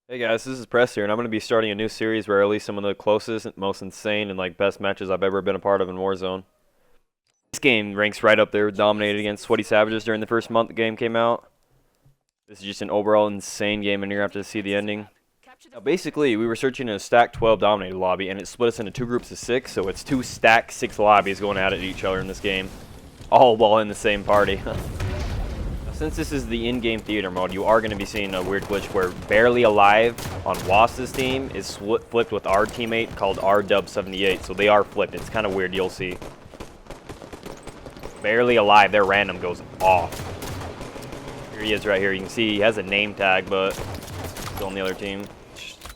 Hey guys, this is Press here, and I'm going to be starting a new series where I release some of the closest, most insane, and best matches I've ever been a part of in Warzone. This game ranks right up there, dominated against Sweaty Savages during the first month the game came out. This is just an overall insane game, and you're going to have to see the ending. Now, basically, we were searching in a stack 12 dominated lobby, and it split us into two groups of 6, so it's two stack 6 lobbies going at it each other in this game, all while in the same party. Since this is the in-game theater mode, you are going to be seeing a weird glitch where Barely Alive on Wass's team is flipped with our teammate called RW78, so they are flipped. It's kind of weird, you'll see. Barely Alive, their random goes off. Here he is right here. You can see he has a name tag, but still on the other team.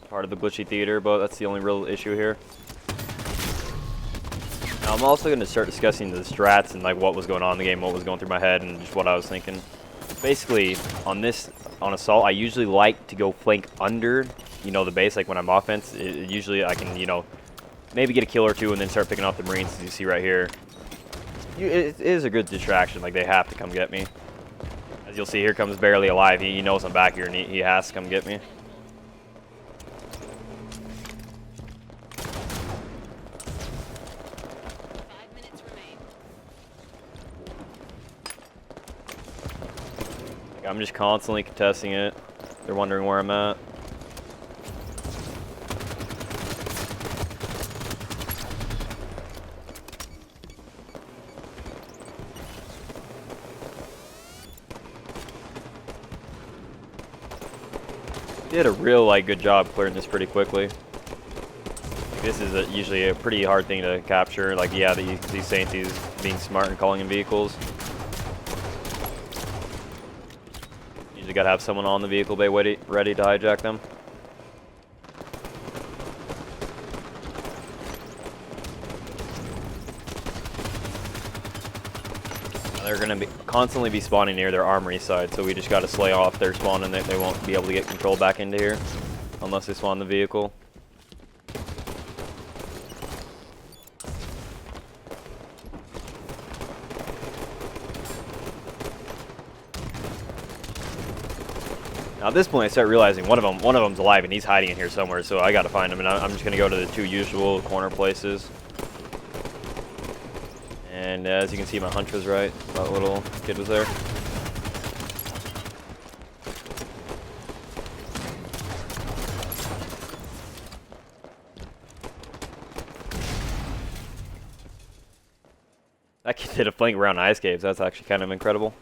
Part of the glitchy theater, but that's the only real issue here. Now, I'm also going to start discussing the strats and what was going on in the game, what was going through my head, and just what I was thinking. Basically, on Assault, I usually like to go flank under, the base, when I'm offense. Usually I can, maybe get a kill or two and then start picking off the Marines, as you see right here. It is a good distraction, they have to come get me. As you'll see, here comes Barely Alive. He knows I'm back here and he has to come get me. I'm just constantly contesting it. They're wondering where I'm at. Did a real good job clearing this pretty quickly. This is usually a pretty hard thing to capture. Yeah, you can see Saint is being smart and calling in vehicles. You gotta have someone on the vehicle bay ready to hijack them. They're gonna constantly be spawning near their armory side, so we just gotta slay off their spawn, and they won't be able to get control back into here unless they spawn the vehicle. Now at this point, I start realizing one of them's alive and he's hiding in here somewhere, so I gotta find him, and I'm just gonna go to the two usual corner places. And as you can see, my hunch was right. That little kid was there. That kid did a flank around ice caves. That's actually kind of incredible.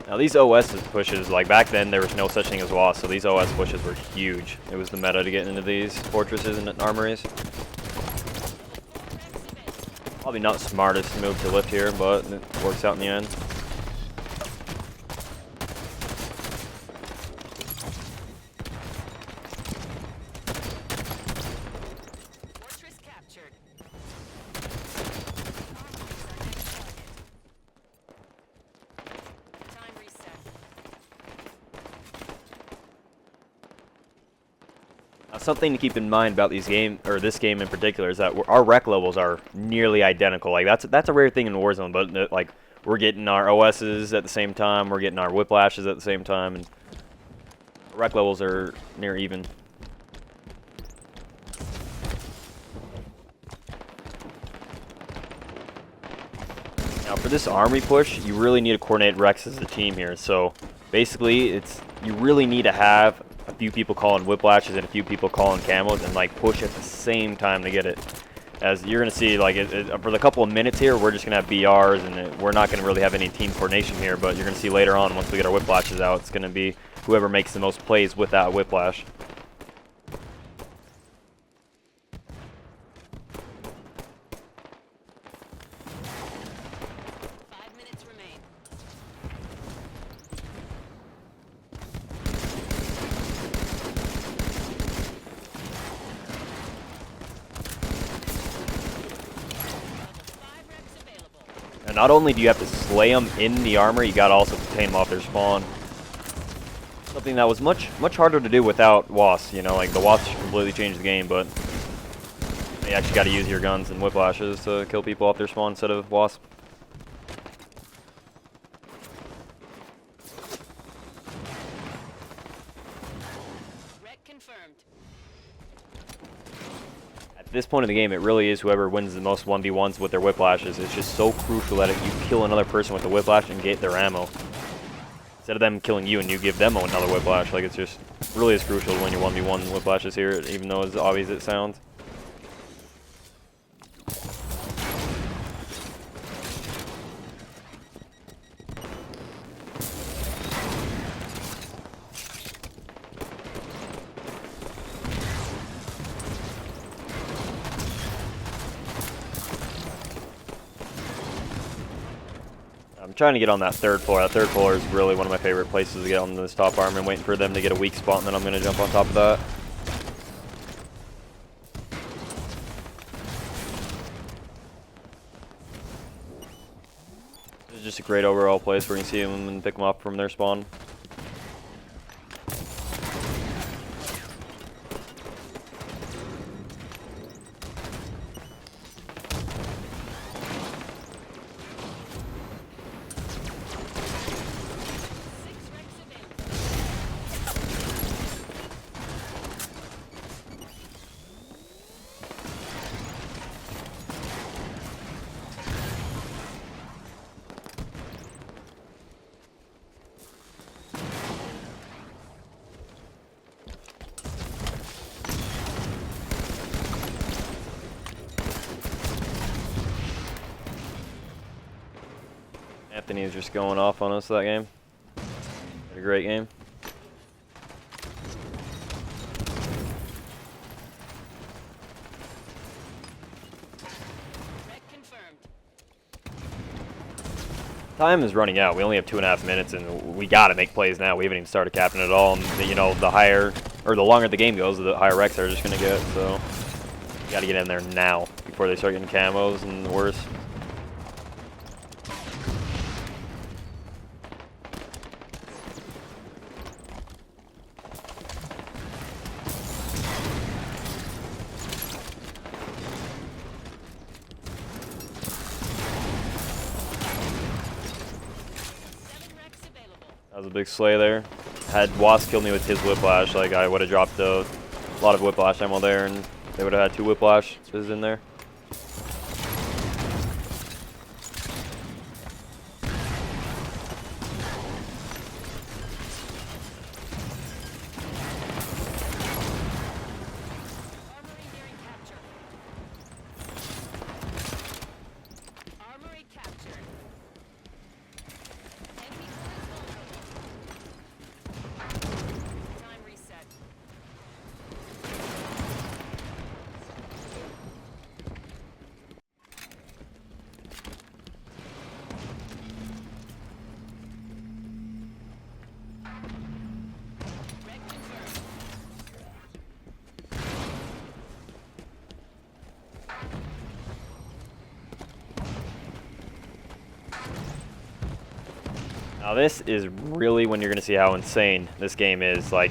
Now these OS pushes, back then there was no such thing as loss, so these OS pushes were huge. It was the meta to get into these fortresses and armories. Probably not smartest move to lift here, but it works out in the end. Something to keep in mind about this game in particular is that our rec levels are nearly identical. That's a rare thing in Warzone, but we're getting our OSs at the same time, we're getting our whiplashes at the same time, and rec levels are near even. Now for this armory push, you really need to coordinate recs as a team here. So basically, you really need to have a few people calling whiplashes and a few people calling camos and push at the same time to get it. As you're going to see, for the couple of minutes here, we're just going to have BRs, and we're not going to really have any team coordination here, but you're going to see later on, once we get our whiplashes out, it's going to be whoever makes the most plays with that whiplash. And not only do you have to slay them in the armor, you gotta also contain them off their spawn. Something that was much harder to do without WAS, the WAS completely changed the game, but You actually got to use your guns and whiplashes to kill people off their spawn instead of wasp. At this point in the game, it really is whoever wins the most 1v1s with their whiplashes. It's just so crucial that if you kill another person with the whiplash and get their ammo, instead of them killing you and you give them another whiplash, like it's just really is crucial to win your 1v1 whiplashes here, even though as obvious as it sounds. I'm trying to get on that third floor. That third floor is really one of my favorite places to get on this top armor. I'm waiting for them to get a weak spot, and then I'm going to jump on top of that. This is just a great overall place where you can see them and pick them up from their spawn. Anthony is just going off on us that game. Had a great game. Time is running out. We only have 2.5 minutes, and we gotta make plays now. We haven't even started capping at all. And you know, the higher or the longer the game goes, the higher wrecks are just gonna get. So, we gotta get in there now before they start getting camos and worse. That was a big slay there. Had Wasp killed me with his whiplash, like I would have dropped a lot of whiplash ammo there, and they would have had 2 whiplashes in there. Now this is really when you're going to see how insane this game is. Like,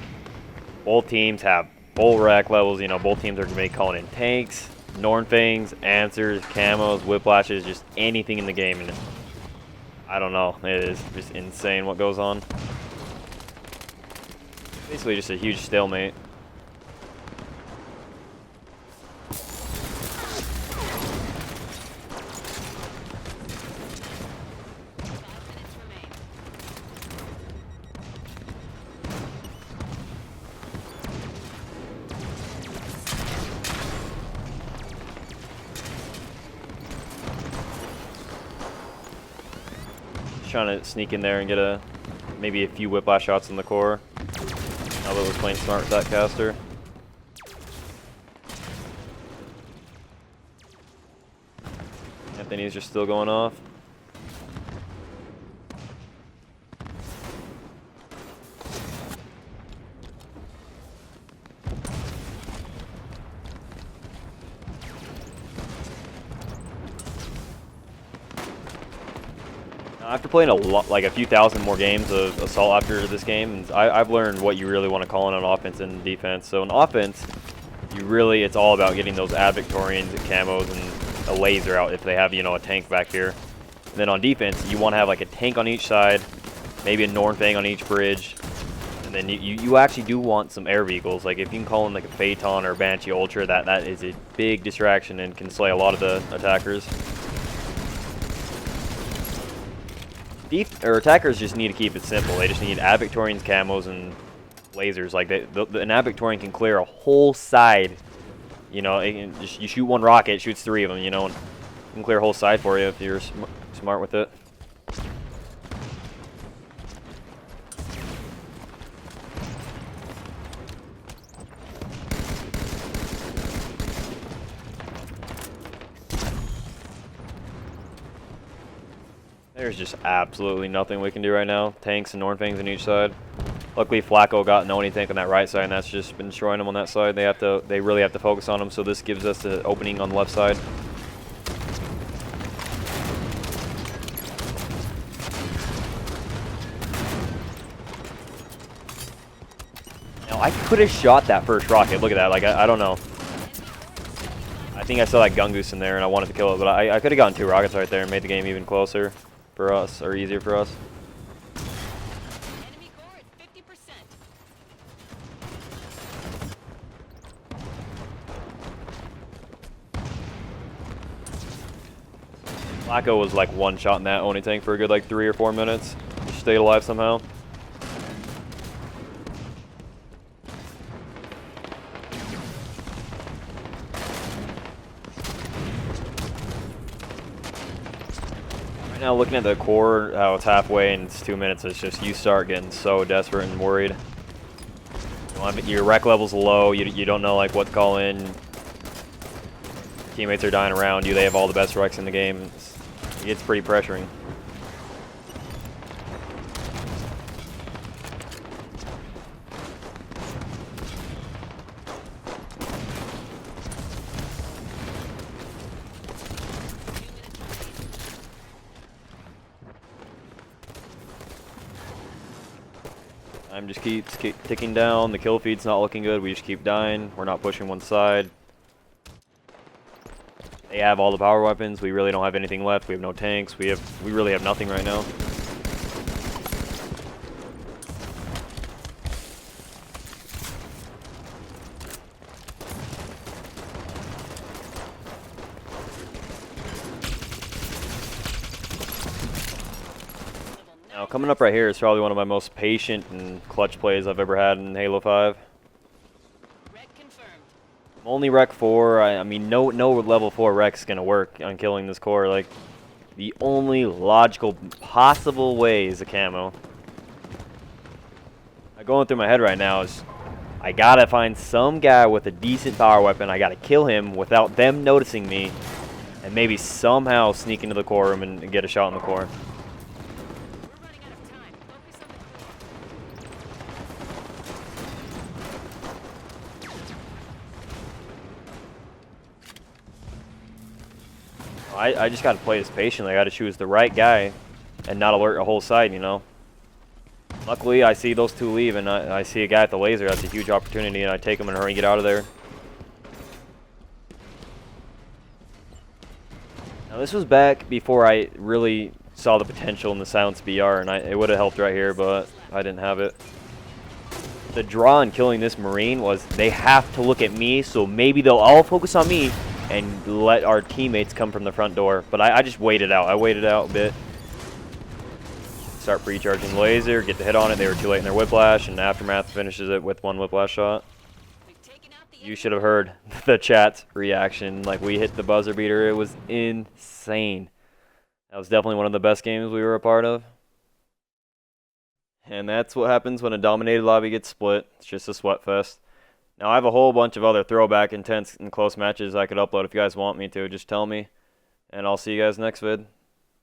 both teams have full rack levels. You know, both teams are going to be calling in tanks, Nornfangs, answers, camos, whiplashes, just anything in the game. And I don't know. It is just insane what goes on. Basically just a huge stalemate. Trying to sneak in there and get maybe a few whiplash shots in the core. Now that we're playing smart with that caster. Anthony's just still going off. After playing a few thousand more games of Assault after this game, and I've learned what you really want to call in on offense and defense. So in offense, it's all about getting those ad Victorians and camos and a laser out if they have, a tank back here. And then on defense, you want to have like a tank on each side, maybe a Nornfang on each bridge. And then you actually do want some air vehicles. Like if you can call in like a Phaeton or Banshee Ultra, that is a big distraction and can slay a lot of the attackers. Attackers just need to keep it simple. They just need ad Victorians, camos, and lasers. Like an ad Victorian can clear a whole side. You shoot one rocket, it shoots 3 of them. And it can clear a whole side for you if you're smart with it. There's just absolutely nothing we can do right now. Tanks and Nornfangs on each side. Luckily, Flacco got no tank on that right side, and that's just been destroying them on that side. They really have to focus on them, so this gives us the opening on the left side. Now, I could have shot that first rocket. Look at that. Like, I don't know. I think I saw that Gungoose in there, and I wanted to kill it, but I could have gotten 2 rockets right there and made the game even closer for us, or easier for us. Enemy core at 50%. Flacco was like one shot in that Oni tank for a good like 3 or 4 minutes. Just stayed alive somehow. Now looking at the core, how it's halfway and it's 2 minutes, it's just you start getting so desperate and worried. Your rec level's low, you don't know like what to call in. Teammates are dying around you, they have all the best recs in the game. It gets pretty pressuring. Time just keeps ticking down. The kill feed's not looking good. We just keep dying. We're not pushing one side. They have all the power weapons. We really don't have anything left. We have no tanks. We really have nothing right now. Now, coming up right here is probably one of my most patient and clutch plays I've ever had in Halo 5. Rec confirmed. I'm only Rec 4. I mean, no level 4 Rec's gonna work on killing this core. Like, the only logical possible way is a camo. Going through my head right now is I gotta find some guy with a decent power weapon. I gotta kill him without them noticing me, and maybe somehow sneak into the core room and get a shot in the core. I just got to play this patiently. I got to choose the right guy and not alert a whole side, Luckily, I see those 2 leave, and I see a guy at the laser. That's a huge opportunity, and I take him and hurry and get out of there. Now, this was back before I really saw the potential in the silenced BR, and it would have helped right here, but I didn't have it. The draw in killing this Marine was they have to look at me, so maybe they'll all focus on me and let our teammates come from the front door. But I just waited out. I waited out a bit. Start pre-charging the laser, get the hit on it. They were too late in their whiplash, and Aftermath finishes it with 1 whiplash shot. You should have heard the chat's reaction. Like, we hit the buzzer beater. It was insane. That was definitely one of the best games we were a part of. And that's what happens when a dominated lobby gets split. It's just a sweat fest. Now, I have a whole bunch of other throwback, intense, and close matches I could upload if you guys want me to. Just tell me, and I'll see you guys next vid.